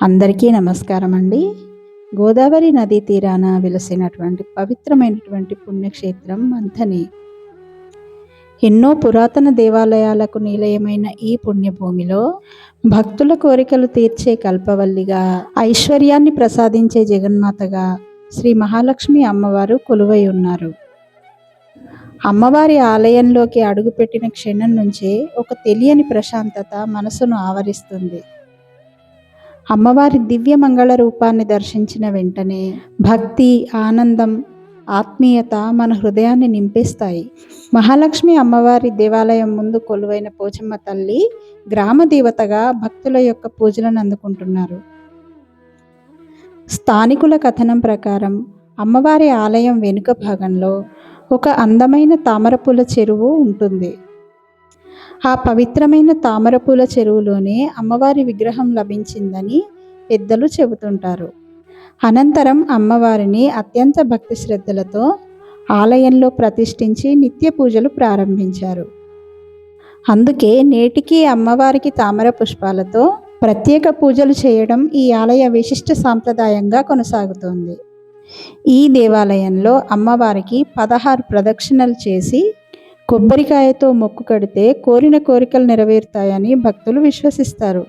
అందరికీ నమస్కారం అండి. గోదావరి నదీ తీరాన వెలసినటువంటి పవిత్రమైనటువంటి పుణ్యక్షేత్రం మంథని. ఎన్నో పురాతన దేవాలయాలకు నిలయమైన ఈ పుణ్యభూమిలో భక్తుల కోరికలు తీర్చే కల్పవల్లిగా, ఐశ్వర్యాన్ని ప్రసాదించే జగన్మాతగా శ్రీ మహాలక్ష్మి అమ్మవారు కొలువై ఉన్నారు. అమ్మవారి ఆలయంలోకి అడుగుపెట్టిన క్షణం నుంచే ఒక తెలియని ప్రశాంతత మనసును ఆవరిస్తుంది. అమ్మవారి దివ్య మంగళ రూపాన్ని దర్శించిన వెంటనే భక్తి, ఆనందం, ఆత్మీయత మన హృదయాన్ని నింపేస్తాయి. మహాలక్ష్మి అమ్మవారి దేవాలయం ముందు కొలువైన పోచమ్మ తల్లి గ్రామ దేవతగా భక్తుల యొక్క పూజలను అందుకుంటున్నారు. స్థానికుల కథనం ప్రకారం అమ్మవారి ఆలయం వెనుక భాగంలో ఒక అందమైన తామరపూల చెరువు ఉంటుంది. ఆ పవిత్రమైన తామరపూల చెరువులోనే అమ్మవారి విగ్రహం లభించిందని పెద్దలు చెబుతుంటారు. అనంతరం అమ్మవారిని అత్యంత భక్తి శ్రద్ధలతో ఆలయంలో ప్రతిష్ఠించి నిత్య పూజలు ప్రారంభించారు. అందుకే నేటికి అమ్మవారికి తామర పుష్పాలతో ప్రత్యేక పూజలు చేయడం ఈ ఆలయ విశిష్ట సాంప్రదాయంగా కొనసాగుతోంది. ఈ దేవాలయంలో అమ్మవారికి 16 ప్రదక్షిణలు చేసి కొబ్బరికాయతో మొక్కు కడితే కోరిన కోరికలు నెరవేరుతాయని భక్తులు విశ్వసిస్తారు.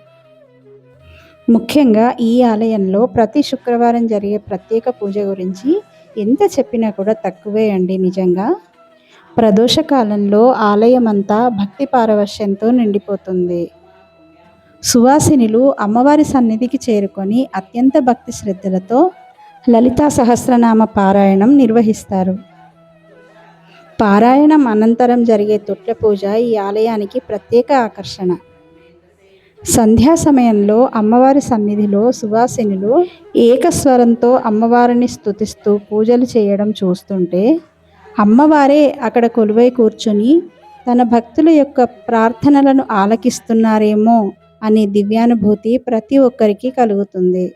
ముఖ్యంగా ఈ ఆలయంలో ప్రతి శుక్రవారం జరిగే ప్రత్యేక పూజ గురించి ఎంత చెప్పినా కూడా తక్కువే అండి. నిజంగా ప్రదోష కాలంలో ఆలయం అంతా భక్తి పారవశ్యంతో నిండిపోతుంది. సువాసినులు అమ్మవారి సన్నిధికి చేరుకొని అత్యంత భక్తి శ్రద్ధలతో లలితా సహస్రనామ పారాయణం నిర్వహిస్తారు. పారాయణం అనంతరం జరిగే తొట్ల పూజ ఈ ఆలయానికి ప్రత్యేక ఆకర్షణ. సంధ్యా సమయంలో అమ్మవారి సన్నిధిలో సువాసినులు ఏకస్వరంతో అమ్మవారిని స్తుతిస్తూ పూజలు చేయడం చూస్తుంటే అమ్మవారే అక్కడ కొలువై కూర్చుని తన భక్తుల యొక్క ప్రార్థనలను ఆలకిస్తున్నారేమో అనే దివ్యానుభూతి ప్రతి ఒక్కరికి కలుగుతుంది.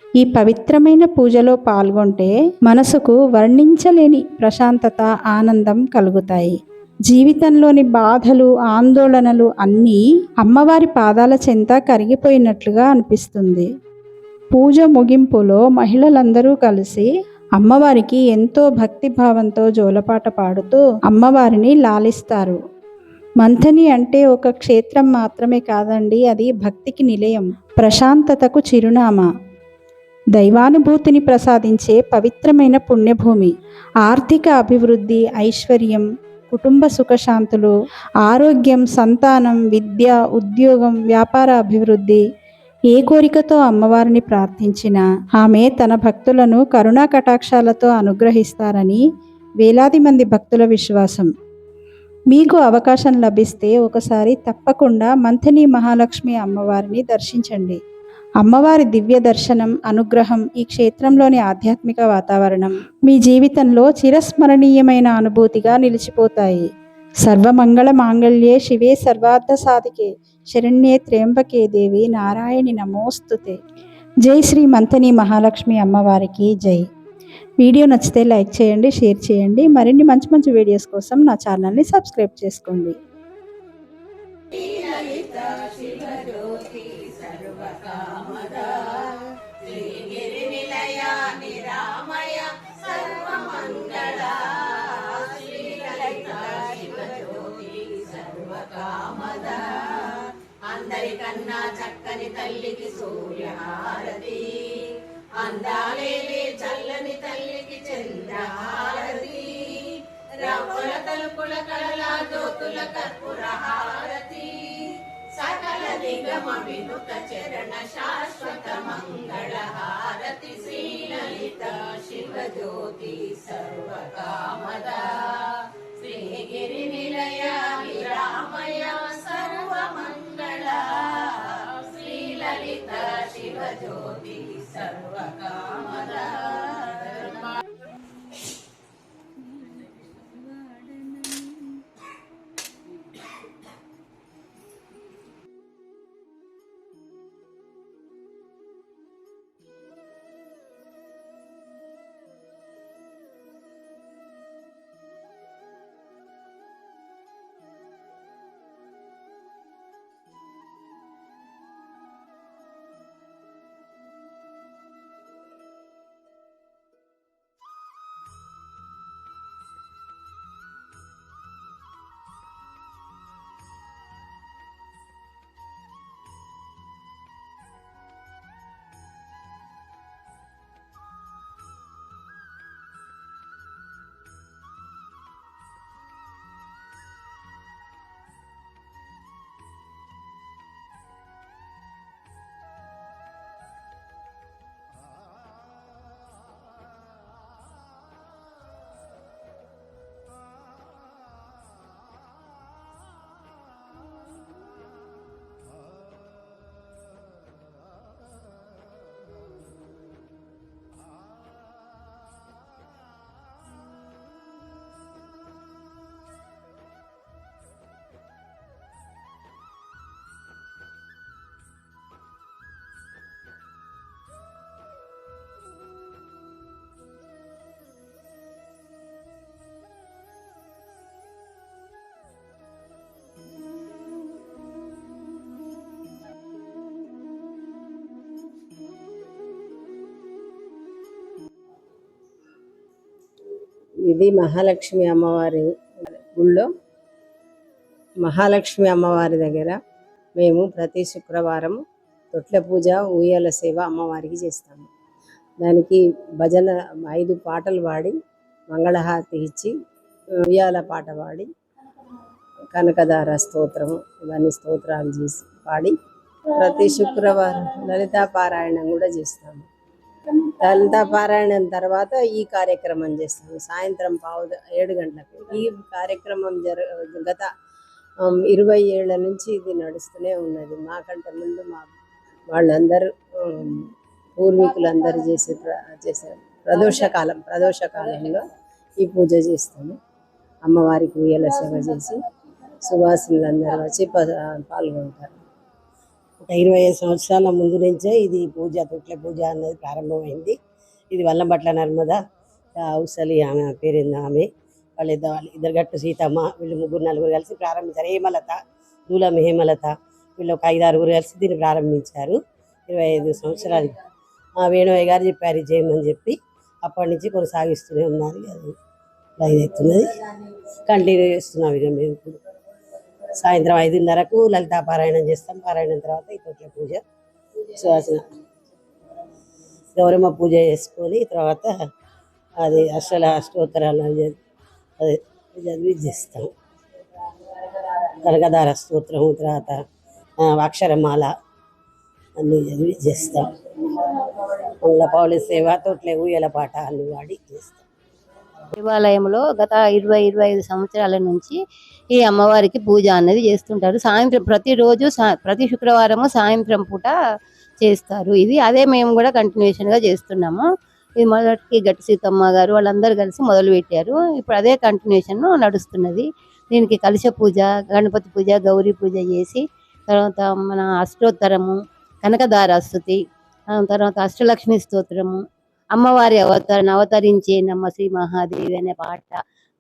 ఈ పవిత్రమైన పూజలో పాల్గొంటే మనసుకు వర్ణించలేని ప్రశాంతత, ఆనందం కలుగుతాయి. జీవితంలోని బాధలు, ఆందోళనలు అన్నీ అమ్మవారి పాదాల చెంత కరిగిపోయినట్లుగా అనిపిస్తుంది. పూజ ముగింపులో మహిళలందరూ కలిసి అమ్మవారికి ఎంతో భక్తిభావంతో జోలపాట పాడుతూ అమ్మవారిని లాలిస్తారు. మంథని అంటే ఒక క్షేత్రం మాత్రమే కాదండి, అది భక్తికి నిలయం, ప్రశాంతతకు చిరునామా, దైవానుభూతిని ప్రసాదించే పవిత్రమైన పుణ్యభూమి. ఆర్థిక అభివృద్ధి, ఐశ్వర్యం, కుటుంబ సుఖశాంతులు, ఆరోగ్యం, సంతానం, విద్య, ఉద్యోగం, వ్యాపార అభివృద్ధి, ఏ కోరికతో అమ్మవారిని ప్రార్థించినా ఆమె తన భక్తులను కరుణా కటాక్షాలతో అనుగ్రహిస్తారని వేలాది మంది భక్తుల విశ్వాసం. మీకు అవకాశం లభిస్తే ఒకసారి తప్పకుండా మంథని మహాలక్ష్మి అమ్మవారిని దర్శించండి. అమ్మవారి దివ్య దర్శనం, అనుగ్రహం, ఈ క్షేత్రంలోని ఆధ్యాత్మిక వాతావరణం మీ జీవితంలో చిరస్మరణీయమైన అనుభూతిగా నిలిచిపోతాయి. సర్వమంగళ మాంగళ్యే శివే సర్వార్థ సాధికే శరణ్యే త్ర్యంబకే దేవి నారాయణి నమోస్తుతే. జై శ్రీ మంథని మహాలక్ష్మి అమ్మవారికి జై. వీడియో నచ్చితే లైక్ చేయండి, షేర్ చేయండి. మరిన్ని మంచి మంచి వీడియోస్ కోసం నా ఛానల్ని సబ్స్క్రైబ్ చేసుకోండి. అందరికన్నా చక్కని తల్లికి సూర్యహారతి, అందాలేలే చల్లని తల్లికి చంద్రహారతి, రవ్వల తలుపుల కళల జ్యోతుల కర్పూర హారతి, సకల నిగమ వినుత చరణ శాశ్వత మంగళ హారతి, శ్రీలలిత శివజ్యోతి సర్వకామద, శ్రీగిరి నిలయ విరామయ సర్వమంగళ, శ్రీలలిత శివజ్యోతి సర్వకామద. ఇది మహాలక్ష్మి అమ్మవారి గుళ్ళో మహాలక్ష్మి అమ్మవారి దగ్గర మేము ప్రతి శుక్రవారం తొట్ల పూజ ఊయల సేవ అమ్మవారికి చేస్తాము. దానికి భజన 5 పాటలు పాడి మంగళహారతి ఇచ్చి ఉయ్యాల పాట పాడి కనకదార స్తోత్రము ఇవన్నీ స్తోత్రాలు చేసి పాడి ప్రతి శుక్రవారం లలితా పారాయణం కూడా చేస్తాము. లలితా పారాయణం తర్వాత ఈ కార్యక్రమం చేస్తాము. సాయంత్రం 7 గంటలకు ఈ కార్యక్రమం గత 20 ఏళ్ల నుంచి ఇది నడుస్తూనే ఉన్నది. మాకంటే ముందు మా వాళ్ళందరూ పూర్వీకులందరూ చేశారు. ప్రదోషకాలంలో ఈ పూజ చేస్తాము. అమ్మవారికి ఉయ్యాల సేవ చేసి సువాసినులందరూ వచ్చి పాల్గొంటారు. ఒక 25 సంవత్సరాల ముందు నుంచే ఇది పూజ తొట్ల పూజ అన్నది ప్రారంభమైంది. ఇది వల్లంపట్ల నర్మద ఔసలి ఆమె పేరుంది. ఆమె ఇద్దరు గట్టు సీతమ్మ వీళ్ళు 3-4 కలిసి ప్రారంభించారు. హేమలత దూలం హేమలత వీళ్ళు ఒక 5-6 కలిసి దీన్ని ప్రారంభించారు. 25 సంవత్సరాలు వేణువయ్య గారు చెప్పారు చేయమని చెప్పి అప్పటి నుంచి కొనసాగిస్తూనే ఉన్నారు. అది ఇదవుతున్నది, కంటిన్యూ చేస్తున్నాం. ఇక మేము ఇప్పుడు సాయంత్రం 5:30కు లలితా పారాయణం చేస్తాం. పారాయణం తర్వాత ఈ తొట్ల పూజ సువాసన గౌరమ్మ పూజ చేసుకొని తర్వాత అది అష్టోత్తరాలు అది చదివి చేస్తాం. కనకదార స్తోత్రం తర్వాత అక్షరమాల అన్నీ చదివి చేస్తాం. మంగళ పౌళి సేవ తొట్ల ఊయల పాట అన్ని వాడి చేస్తాం. దేవాలయంలో గత 20-25 సంవత్సరాల నుంచి ఈ అమ్మవారికి పూజ అనేది చేస్తుంటారు. సాయంత్రం ప్రతిరోజు ప్రతి శుక్రవారము సాయంత్రం పూట చేస్తారు. ఇది అదే మేము కూడా కంటిన్యూషన్గా చేస్తున్నాము. ఇది మొదటికి గట్టి సీతమ్మ గారు వాళ్ళందరూ కలిసి మొదలు పెట్టారు. ఇప్పుడు అదే కంటిన్యూషన్ నడుస్తున్నది. దీనికి కలశ పూజ, గణపతి పూజ, గౌరీ పూజ చేసి తర్వాత మన అష్టోత్తరము, కనకదార స్తుతి, తర్వాత అష్టలక్ష్మి స్తోత్రము, అమ్మవారి అవతరించే నమ్మ శ్రీ మహాదేవి అనే పాట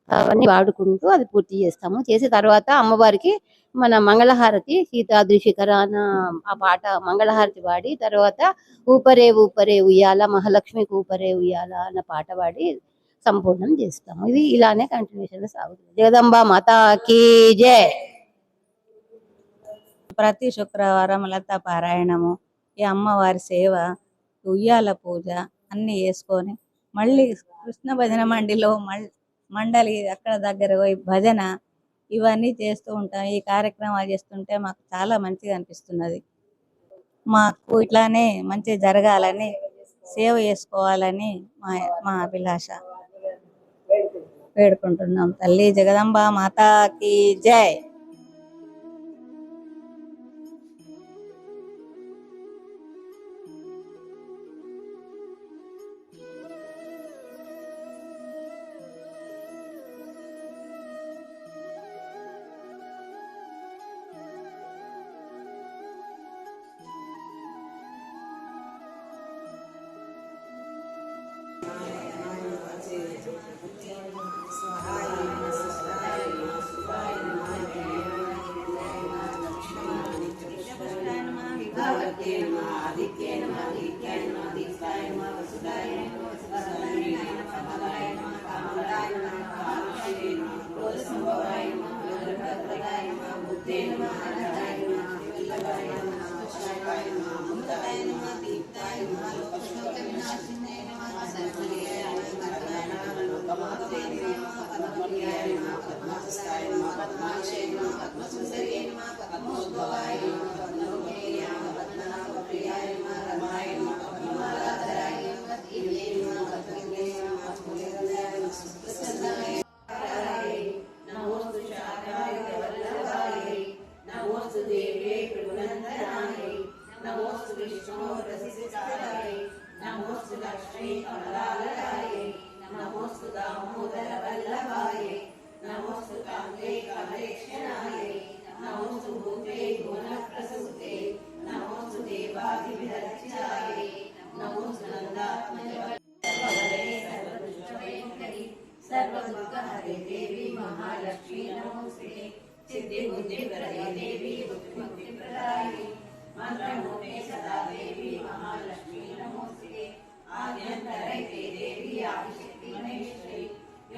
అవన్నీ పాడుకుంటూ అది పూర్తి చేస్తాము. చేసి తర్వాత అమ్మవారికి మన మంగళహారతి సీతాద్రి శిఖరాన ఆ పాట మంగళహారతి పాడి తర్వాత ఊపరే ఊపరే ఉయ్యాల మహాలక్ష్మికి ఊపరే ఉయ్యాల అన్న పాట పాడి సంపూర్ణం చేస్తాము. ఇది ఇలానే కంటిన్యూషన్ సాగుతుంది. జగదంబ మాతాకి జై. ప్రతి శుక్రవారం లలితా పారాయణము, ఈ అమ్మవారి సేవ, ఉయ్యాల పూజ అన్నీ చేసుకొని మళ్ళీ కృష్ణ భజన మండలి అక్కడ దగ్గర పోయి భజన ఇవన్నీ చేస్తూ ఉంటాం. ఈ కార్యక్రమాలు చేస్తుంటే మాకు చాలా మంచిగా అనిపిస్తున్నది. మాకు ఇట్లానే మంచి జరగాలని సేవ చేసుకోవాలని మా అభిలాష. వేడుకుంటున్నాం. తల్లి జగదంబ మాతాకి జై.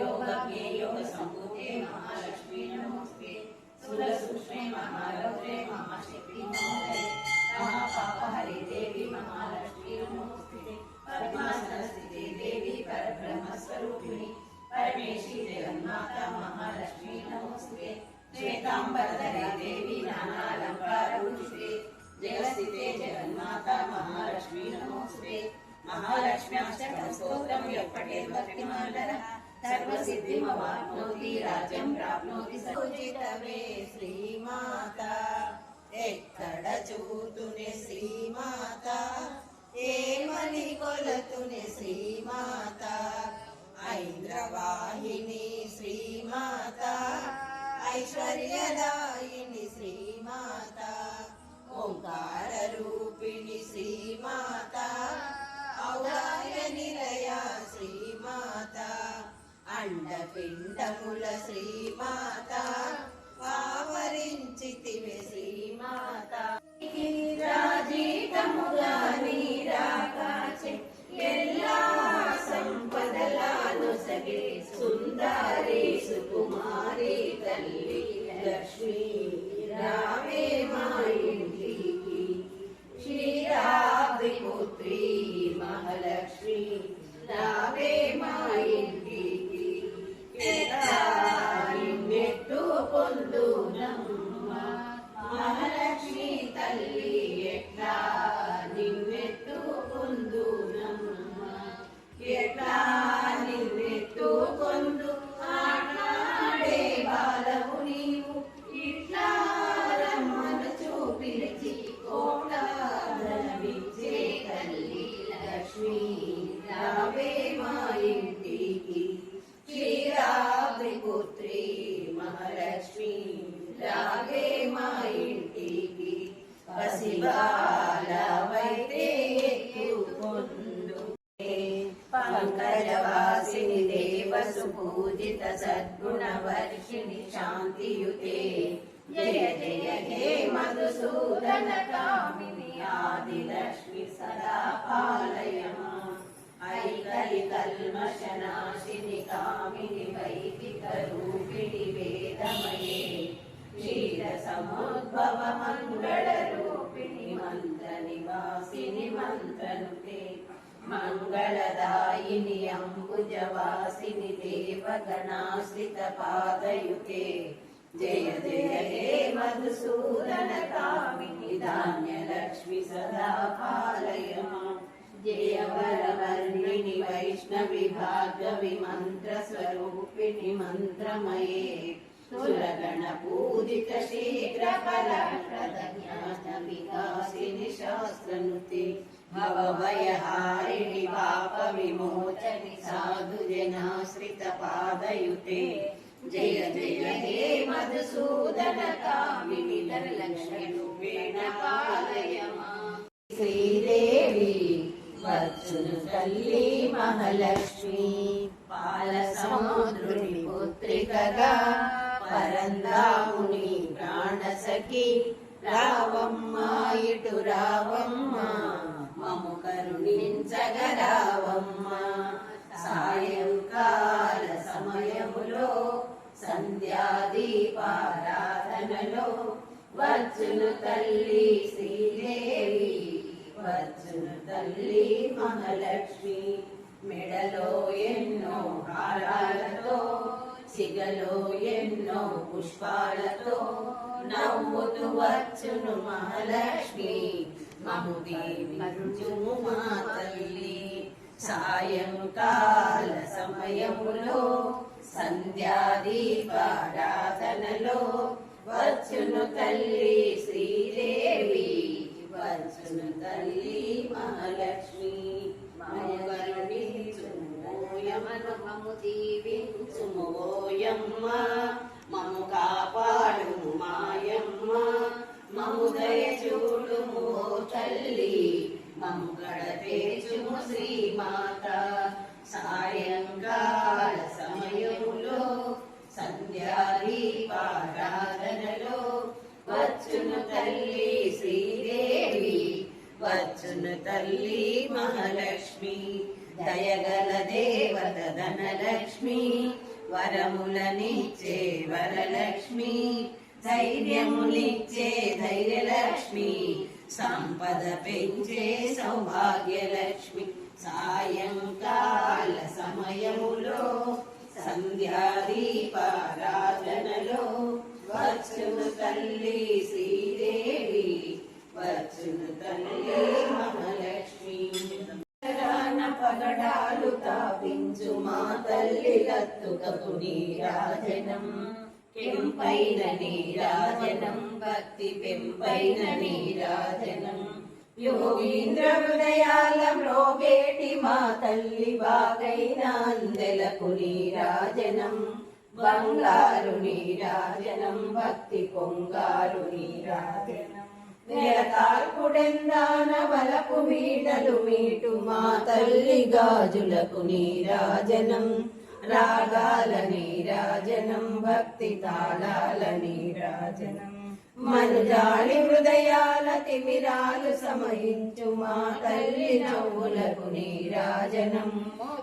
योगज्ञे योगसम्भूते महालक्ष्मी नमोऽस्तुते स्थूलसूक्ष्मे महारौद्रे महाशक्ति नमोऽस्तुते महापापहरे देवी महालक्ष्मी नमोऽस्तुते पद्मासनस्थिते देवी परब्रह्मस्वरूपिणी परमेशी जगन्माता महालक्ष्मी नमोऽस्तुते श्वेतांबरधरे देवी नानालंकारभूषिते जगस्थिते जगन्माता महालक्ष्मी नमोऽस्तुते महालक्ष्म्याष्टकस्तोत्रं यः पठेत् भक्तिमानः सर्वसिद्धिमवाप्नोति राज्यं प्राप्नोति पूजितवे श्रीमाता ఎక్కడ చూతునే శ్రీమాత ఏమని కొలతునే శ్రీమాత ఐంద్రవాహిని శ్రీమాత ఐశ్వర్యదాయిని శ్రీమాత ఓంకార రూపిణి శ్రీమాత ఔదార్య నిలయ శ్రీమాత అండపిండముల శ్రీమాత ఆవరించితివే శ్రీమాత రాజీతముగా నీరాకాచే ఎల్లా సంపదలను సగే సుందరి సుకుమారి తల్లి లక్ష్మీ రావే మా ఇంటికి క్షీరాబ్ది పుత్రి మహాలక్ష్మి రావే మా ఇంటికి నిన్నెట్టు పొందునమ్మ మహాలక్ష్మి తల్లి ఎట్లా నిన్నెట్టు పొందునమ్మ ఎట్లా నిన్నెట్టు పొందు ఆనాడే బాలవు నీవు ఇట్లా రమ్మను చూపిలిచి కోటాదరమిచ్చే తల్లి లక్ష్మి రావే మా ఇంటికి క్షీరాబ్ది పుత్రి మహాలక్ష్మి రావే మా ఇంటికి పసిబాలవైతే ఎత్తుకొందు పంకజవాసిని దేవసు పూజిత సద్గుణవర్షిణి శాంతియుతే జయ జయ హే మధుసూదన కామిని ఆదిలక్ష్మి సదా పాలయమా ఐకలి కల్మషనాశిని కామిని వైదిక రూపిణి వేదమయే క్షీర సముద్భవ మంగళ రూపిణి మంత్ర నివాసిని మంత్రనుతే మంగళదాయిని అంబుజవాసిని దేవగణాశ్రిత పాదయుతే జయ జయ హే మధుసూదన కామిని ధాన్యలక్ష్మి సదా పాలయమా జయవరవర్ణిని వైష్ణవి భాగవి మంత్ర స్వరూపిణి మంత్రమయే సురగణ పూజిత శీఘ్ర ఫలప్రద జ్ఞాన వికాసిని శాస్త్రనుతే భవభయహారిణి పాప విమోచని సాధు జనాశ్రిత పాదయుతే జయ జయ హే మధుసూదన కామిని ధనలక్ష్మి రూపేణ పాలయమా శ్రీదేవి వచ్చును తల్లి మహాలక్ష్మి పాల సముద్రుని పుత్రికగా పరందాముని ప్రాణసఖి రావమ్మ ఇటు రావమ్మ మము కరుణించగరావమ్మ సాయంకాల సమయములో సంధ్యాదీపారాధనలో వచ్చును తల్లి శ్రీదేవి వచ్చును తల్లి మహాలక్ష్మి మెడలో ఎన్నో హారాలతో సిగలో ఎన్నో పుష్పాలతో నవ్వుతూ వచ్చును మహాలక్ష్మి మము దీవించుము మా తల్లి సాయంకాల సమయములో సంధ్యాదీపారాధనలో వచ్చును తల్లి శ్రీదేవి వచ్చును తల్లి మహాలక్ష్మి మము కరుణించుమోయమను మము దీవించుమోయమ్మ మము కాపాడుము మాయమ్మ మము దయ చూడుము తల్లి మము గడపేచుము శ్రీమాత సాయంకాల సమయములో సంధ్యాదీపారాధనలో వచ్చును తల్లి శ్రీదేవి వచ్చును తల్లి మహాలక్ష్మి దయగల దేవత ధనలక్ష్మి వరములనిచ్చే వరలక్ష్మి, ధైర్యమునిచ్చే ధైర్యలక్ష్మి, సంపద పెంచే సౌభాగ్యలక్ష్మి. సాయంకాల సమయములో సంధ్యాదీపారాధనలో వచ్చును తల్లి శ్రీదేవి, వచ్చును తల్లి మహాలక్ష్మి. పగడాలు తాపించు మా తల్లి లత్తుకపు నీరాజనం, కెంపైన నీరాజనం, భక్తి పెంపైన నీరాజనం. యోగీంద్ర హృదయాల మ్రోగేటి మా తల్లి బాగైన అందెలకు నీరాజనం, బంగారు నీరాజనం, భక్తి పొంగారు నీరాజనం. నెలకాల్పుడెందాన వలపు వీడలు మీటు మా తల్లి గాజులకు నీరాజనం, రాగాల నీరాజనం, భక్తి తాళాల నీరాజనం. మనుజాలి హృదయాల తిమిరాలు సమయించు మా తల్లి నవ్వులకు నీరాజనం,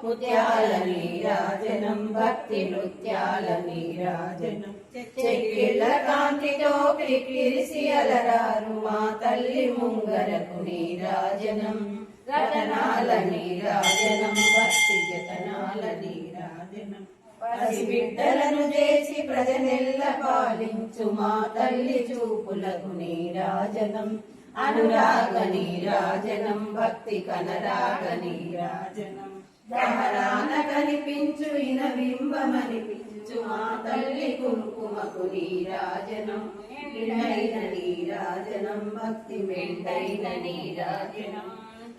ముత్యాల నీరాజనం, భక్తి నృత్యాల నీరాజనం. చెక్కిళ్ళ కాంతితో కిరిసి అలరారు మా తల్లి ముంగరకు నీరాజనం, రతనాల నీరాజనం, భక్తి జతనాల నీరాజనం. పసిబిడ్డలను చేసి ప్రజనెల్ల పాలించు మా తల్లి చూపులకు నీరాజనం, అనురాగ నీరాజనం, భక్తి కనరాగ నీరాజనం. దహరాన కనిపించు ఇన బింబమనిపించు మా తల్లి కుంకుమకు నీరాజనం, నిండైన నీరాజనం, భక్తి మెండైన నీరాజనం.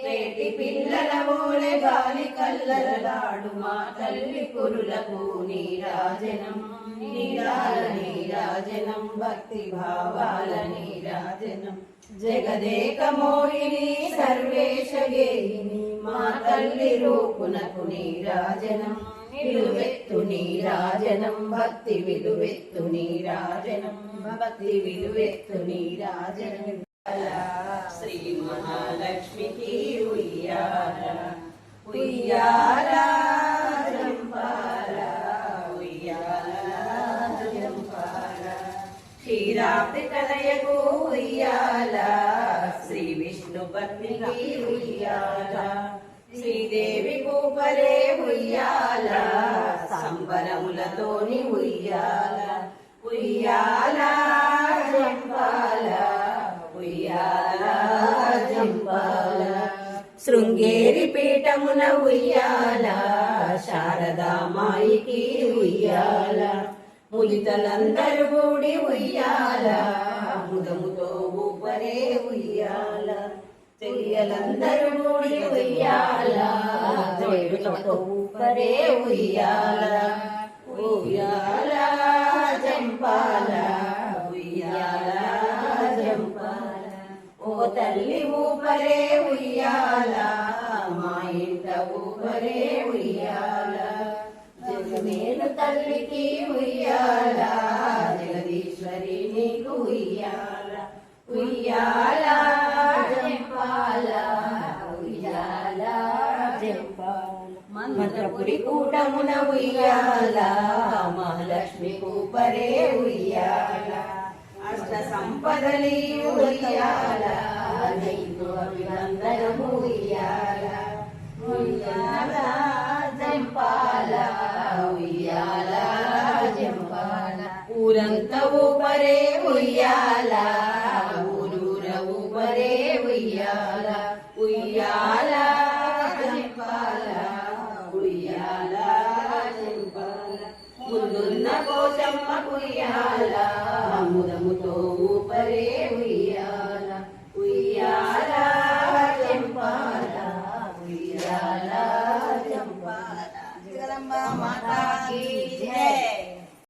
తేటి పిల్లల ఓలె గాలి కల్లరలాడు మా తల్లి కురులకు నీరాజనం, నీరాల నీరాజనం, భక్తి భావాల నీరాజనం. జగదేక మోహిని సర్వేశ గేహిని మా తల్లి రూపునకు నీరాజనం, విలువెత్తు నీరాజనం, భక్తి విలువెత్తు నీరాజనం, భక్తి విలువెత్తు నీరాజనం. శ్రీ మహాలక్ష్మికి ఉయ్యాల, ఉయ్యాల జంపాల, ఉయ్యాల జంపాల. క్షీరాబ్ది కలయకు ఉయ్యాల, శ్రీ విష్ణు పత్నికి ఉయ్యాల, శ్రీదేవి కూపరే ఉయ్యాల, సంబరములతోని ఉయ్యాల, ఉయ్యాల జంపాల, ఉయ్యాల జంపాల. శృంగేరి పీఠమున ఉయ్యాల, శారదామాయికి ఉయ్యాల, ముదితలందరూ కూడి ఉయ్యాల, ముదముతో ఊపరే ఉయ్యాల, చెయ్యలందరూ కూడి ఉయ్యాల, జేడుతో ఊపరే ఉయ్యాల, ఉయ్యాల జంపాల, ఉయ్యాల జంపాల. ఓ తల్లి ఊపరే ఉయ్యాల, మా ఇంట ఊపరే ఉయ్యాల, జగమేలు తల్లికి ఉయ్యాల, జగదీశ్వరి నీకు ఉయ్యాల, ఉయ్యాల జంపాల, ఉయ్యాల జంపాల. మంత్రపురి కూటమున ఉయ్యాల, మహాలక్ష్మి కూపరే ఉయ్యాల, అష్ట సంపదలి ఉయ్యాల, నీకు అభినందనము ఉయ్యాల, ఉయ్యాల జంపాల, ఉయ్యాల జంపాల. ఊరంతా ఊపరే ఉయ్యాల,